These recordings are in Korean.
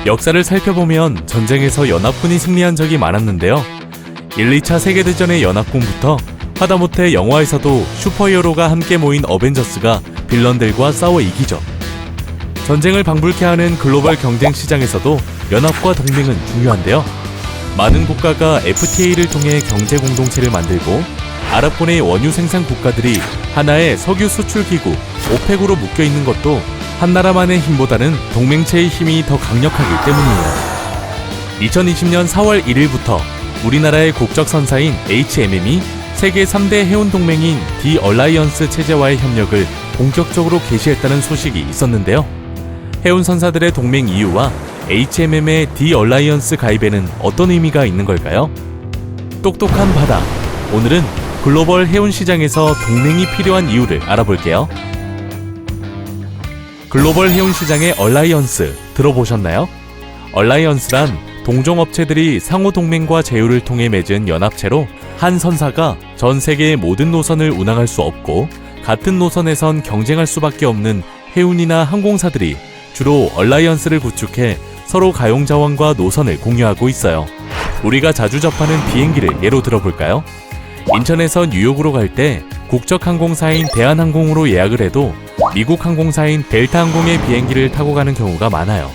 역사를 살펴보면 전쟁에서 연합군이 승리한 적이 많았는데요. 1, 2차 세계대전의 연합군부터 하다못해 영화에서도 슈퍼히어로가 함께 모인 어벤져스가 빌런들과 싸워 이기죠. 전쟁을 방불케 하는 글로벌 경쟁 시장에서도 연합과 동맹은 중요한데요. 많은 국가가 FTA를 통해 경제 공동체를 만들고 아랍권의 원유 생산 국가들이 하나의 석유 수출 기구 오펙으로 묶여 있는 것도 한 나라만의 힘보다는 동맹체의 힘이 더 강력하기 때문이에요. 2020년 4월 1일부터 우리나라의 국적 선사인 HMM이 세계 3대 해운 동맹인 디 얼라이언스 체제와의 협력을 본격적으로 개시했다는 소식이 있었는데요. 해운 선사들의 동맹 이유와 HMM의 디 얼라이언스 가입에는 어떤 의미가 있는 걸까요? 똑똑한 바다. 오늘은 글로벌 해운 시장에서 동맹이 필요한 이유를 알아볼게요. 글로벌 해운 시장의 얼라이언스 들어보셨나요? 얼라이언스란 동종업체들이 상호 동맹과 제휴를 통해 맺은 연합체로 한 선사가 전 세계의 모든 노선을 운항할 수 없고 같은 노선에선 경쟁할 수밖에 없는 해운이나 항공사들이 주로 얼라이언스를 구축해 서로 가용자원과 노선을 공유하고 있어요. 우리가 자주 접하는 비행기를 예로 들어볼까요? 인천에서 뉴욕으로 갈 때 국적 항공사인 대한항공으로 예약을 해도 미국 항공사인 델타항공의 비행기를 타고 가는 경우가 많아요.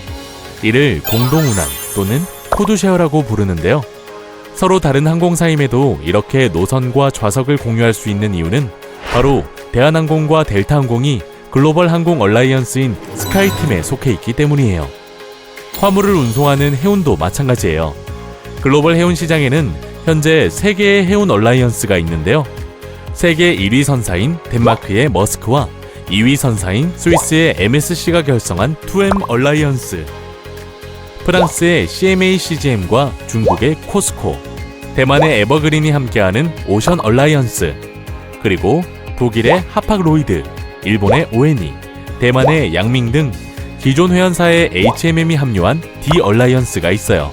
이를 공동운항 또는 코드쉐어라고 부르는데요. 서로 다른 항공사임에도 이렇게 노선과 좌석을 공유할 수 있는 이유는 바로 대한항공과 델타항공이 글로벌 항공 얼라이언스인 스카이팀에 속해 있기 때문이에요. 화물을 운송하는 해운도 마찬가지예요. 글로벌 해운 시장에는 현재 3개의 해운 얼라이언스가 있는데요. 세계 1위 선사인 덴마크의 머스크와 2위 선사인 스위스의 MSC가 결성한 2M 얼라이언스, 프랑스의 CMA CGM과 중국의 코스코, 대만의 에버그린이 함께하는 오션 얼라이언스, 그리고 독일의 하팍로이드, 일본의 ONE, 대만의 양밍 등 기존 회원사의 HMM이 합류한 디 얼라이언스가 있어요.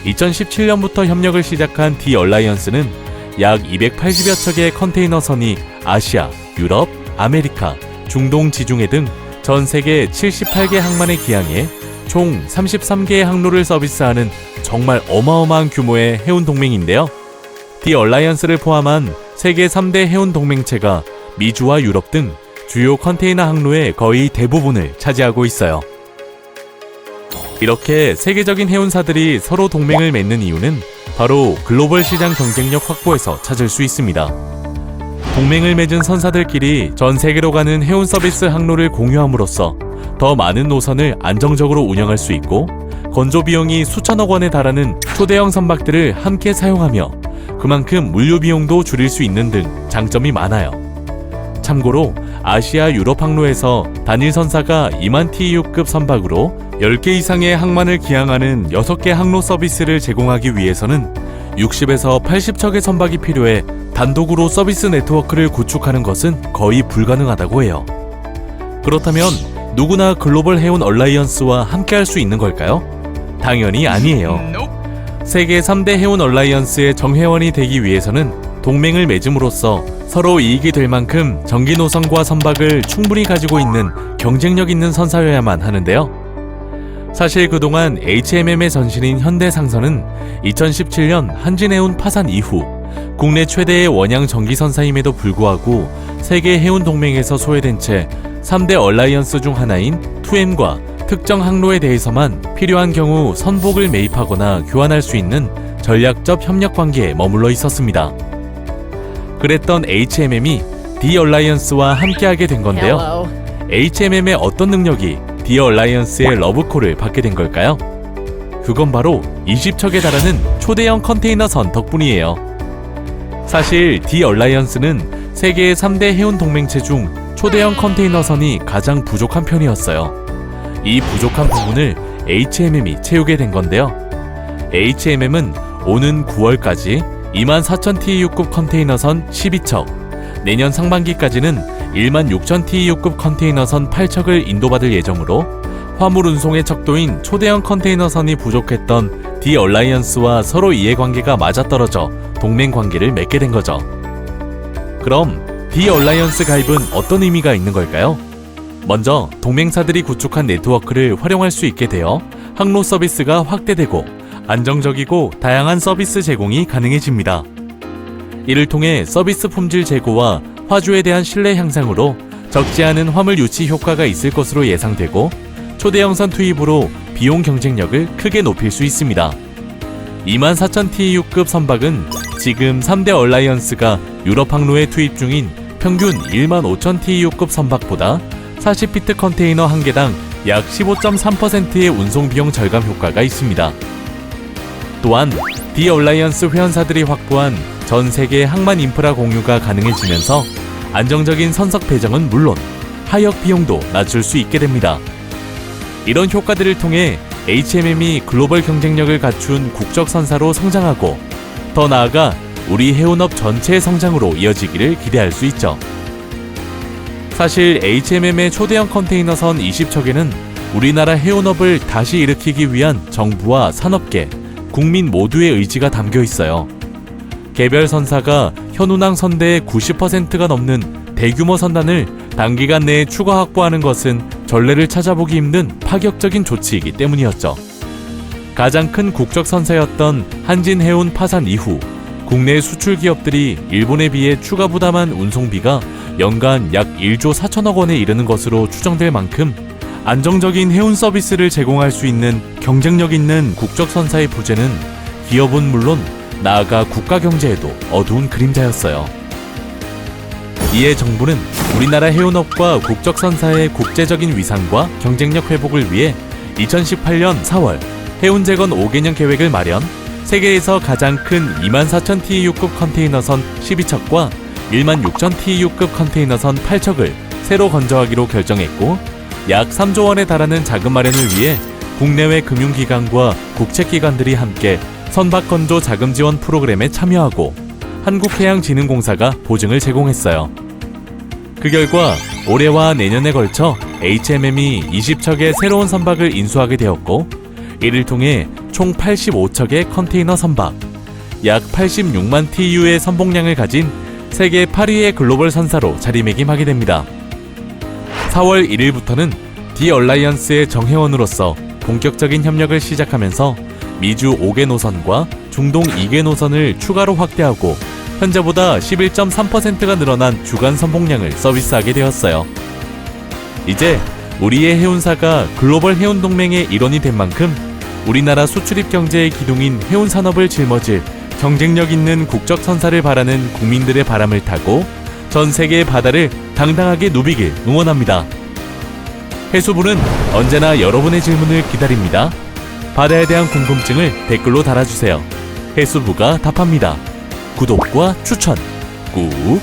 2017년부터 협력을 시작한 디 얼라이언스는 약 280여 척의 컨테이너선이 아시아, 유럽, 아메리카, 중동 지중해 등 전 세계 78개 항만에 기항해 총 33개의 항로를 서비스하는 정말 어마어마한 규모의 해운 동맹인데요. 디 얼라이언스를 포함한 세계 3대 해운 동맹체가 미주와 유럽 등 주요 컨테이너 항로의 거의 대부분을 차지하고 있어요. 이렇게 세계적인 해운사들이 서로 동맹을 맺는 이유는 바로 글로벌 시장 경쟁력 확보에서 찾을 수 있습니다. 동맹을 맺은 선사들끼리 전 세계로 가는 해운 서비스 항로를 공유함으로써 더 많은 노선을 안정적으로 운영할 수 있고 건조 비용이 수천억 원에 달하는 초대형 선박들을 함께 사용하며 그만큼 물류 비용도 줄일 수 있는 등 장점이 많아요. 참고로 아시아 유럽 항로에서 단일 선사가 2만 TEU급 선박으로 10개 이상의 항만을 기항하는 6개 항로 서비스를 제공하기 위해서는 60에서 80척의 선박이 필요해 단독으로 서비스 네트워크를 구축하는 것은 거의 불가능하다고 해요. 그렇다면 누구나 글로벌 해운 얼라이언스와 함께할 수 있는 걸까요? 당연히 아니에요. 세계 3대 해운 얼라이언스의 정회원이 되기 위해서는 동맹을 맺음으로써 서로 이익이 될 만큼 전기 노선과 선박을 충분히 가지고 있는 경쟁력 있는 선사여야만 하는데요. 사실 그동안 HMM의 전신인 현대상선은 2017년 한진해운 파산 이후 국내 최대의 원양 전기 선사임에도 불구하고 세계 해운 동맹에서 소외된 채 3대 얼라이언스 중 하나인 2M과 특정 항로에 대해서만 필요한 경우 선복을 매입하거나 교환할 수 있는 전략적 협력 관계에 머물러 있었습니다. 그랬던 HMM이 디 얼라이언스와 함께하게 된 건데요. HMM의 어떤 능력이 디 얼라이언스의 러브콜을 받게 된 걸까요? 그건 바로 20척에 달하는 초대형 컨테이너선 덕분이에요. 사실 디 얼라이언스는 세계의 3대 해운 동맹체 중 초대형 컨테이너선이 가장 부족한 편이었어요. 이 부족한 부분을 HMM이 채우게 된 건데요. HMM은 오는 9월까지 24,000 TEU급 컨테이너선 12척, 내년 상반기까지는 16,000 TEU급 컨테이너선 8척을 인도받을 예정으로 화물 운송의 척도인 초대형 컨테이너선이 부족했던 디 얼라이언스와 서로 이해관계가 맞아떨어져 동맹 관계를 맺게 된 거죠. 그럼 디 얼라이언스 가입은 어떤 의미가 있는 걸까요? 먼저 동맹사들이 구축한 네트워크를 활용할 수 있게 되어 항로 서비스가 확대되고 안정적이고 다양한 서비스 제공이 가능해집니다. 이를 통해 서비스 품질 제고와 화주에 대한 신뢰 향상으로 적지 않은 화물 유치 효과가 있을 것으로 예상되고 초대형선 투입으로 비용 경쟁력을 크게 높일 수 있습니다. 24,000TEU급 선박은 지금 3대 얼라이언스가 유럽 항로에 투입 중인 평균 15,000TEU급 선박보다 40피트 컨테이너 한 개당 약 15.3%의 운송 비용 절감 효과가 있습니다. 또한 디 얼라이언스 회원사들이 확보한 전 세계 항만 인프라 공유가 가능해지면서 안정적인 선석 배정은 물론 하역 비용도 낮출 수 있게 됩니다. 이런 효과들을 통해 HMM이 글로벌 경쟁력을 갖춘 국적 선사로 성장하고 더 나아가 우리 해운업 전체의 성장으로 이어지기를 기대할 수 있죠. 사실 HMM의 초대형 컨테이너선 20척에는 우리나라 해운업을 다시 일으키기 위한 정부와 산업계, 국민 모두의 의지가 담겨 있어요. 개별 선사가 현운항 선대의 90%가 넘는 대규모 선단을 단기간 내에 추가 확보하는 것은 전례를 찾아보기 힘든 파격적인 조치이기 때문이었죠. 가장 큰 국적 선사였던 한진해운 파산 이후 국내 수출 기업들이 일본에 비해 추가 부담한 운송비가 연간 약 1조 4천억 원에 이르는 것으로 추정될 만큼 안정적인 해운 서비스를 제공할 수 있는 경쟁력 있는 국적 선사의 부재는 기업은 물론 나아가 국가 경제에도 어두운 그림자였어요. 이에 정부는 우리나라 해운업과 국적 선사의 국제적인 위상과 경쟁력 회복을 위해 2018년 4월 해운 재건 5개년 계획을 마련, 세계에서 가장 큰 24,000TEU급 컨테이너선 12척과 16,000TEU급 컨테이너선 8척을 새로 건조하기로 결정했고, 약 3조 원에 달하는 자금 마련을 위해 국내외 금융기관과 국책기관들이 함께 선박 건조 자금 지원 프로그램에 참여하고 한국해양진흥공사가 보증을 제공했어요. 그 결과 올해와 내년에 걸쳐 HMM이 20척의 새로운 선박을 인수하게 되었고, 이를 통해 총 85척의 컨테이너 선박, 약 86만 TEU의 선봉량을 가진 세계 8위의 글로벌 선사로 자리매김하게 됩니다. 4월 1일부터는 디 얼라이언스의 정회원으로서 본격적인 협력을 시작하면서 미주 5개 노선과 중동 2개 노선을 추가로 확대하고 현재보다 11.3%가 늘어난 주간 선봉량을 서비스하게 되었어요. 이제 우리의 해운사가 글로벌 해운 동맹의 일원이 된 만큼 우리나라 수출입 경제의 기둥인 해운 산업을 짊어질 경쟁력 있는 국적 선사를 바라는 국민들의 바람을 타고 전 세계의 바다를 당당하게 누비길 응원합니다. 해수부는 언제나 여러분의 질문을 기다립니다. 바다에 대한 궁금증을 댓글로 달아주세요. 해수부가 답합니다. 구독과 추천 꾹